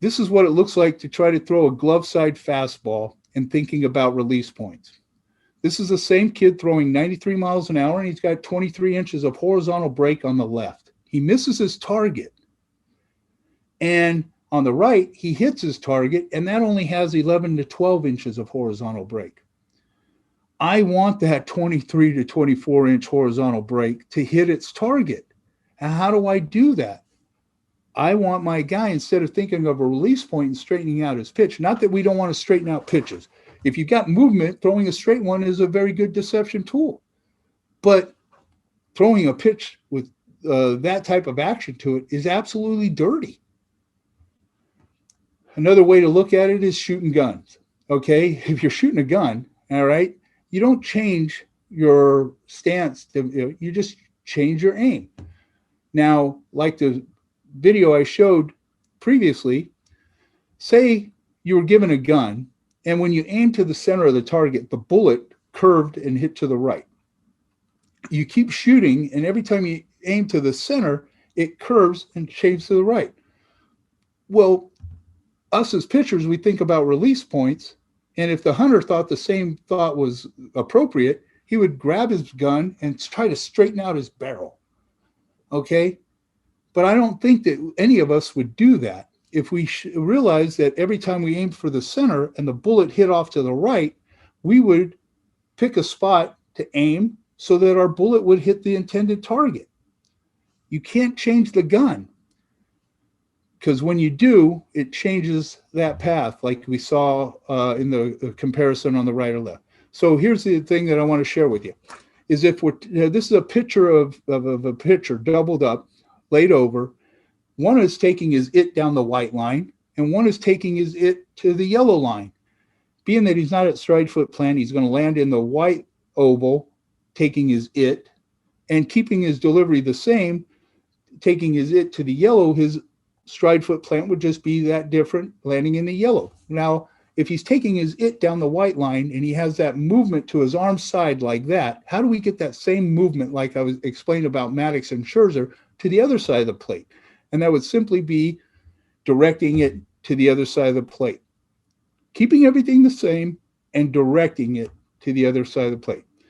This is what it looks like to try to throw a glove side fastball and thinking about release points. This is the same kid throwing 93 miles an hour, and he's got 23 inches of horizontal break on the left. He misses his target. And on the right, he hits his target, and that only has 11 to 12 inches of horizontal break. I want that 23 to 24 inch horizontal break to hit its target. And how do I do that? I want my guy, instead of thinking of a release point and straightening out his pitch, not that we don't want to straighten out pitches. If you've got movement, throwing a straight one is a very good deception tool. But throwing a pitch with that type of action to it is absolutely dirty. Another way to look at it is shooting guns. Okay, if you're shooting a gun, all right, you don't change your stance. You just change your aim. Now, like the video I showed previously, say you were given a gun, and when you aim to the center of the target, the bullet curved and hit to the right. You keep shooting, and every time you aim to the center, it curves and shaves to the right. Well, us as pitchers, we think about release points, and if the hunter thought the same thought was appropriate, he would grab his gun and try to straighten out his barrel. Okay? But I don't think that any of us would do that. If we realized that every time we aimed for the center and the bullet hit off to the right, we would pick a spot to aim so that our bullet would hit the intended target. You can't change the gun, because when you do, it changes that path, like we saw in the comparison on the right or left. So here's the thing that I want to share with you, is if this is a picture of a pitcher doubled up, laid over. One is taking his it down the white line, and one is taking his it to the yellow line. Being that he's not at stride foot plant, he's going to land in the white oval, taking his it, and keeping his delivery the same, taking his it to the yellow. His stride foot plant would just be that different, landing in the yellow. Now, if he's taking his it down the white line and he has that movement to his arm side like that, how do we get that same movement, like I was explaining about Maddox and Scherzer, to the other side of the plate? And that would simply be directing it to the other side of the plate, keeping everything the same and directing it to the other side of the plate.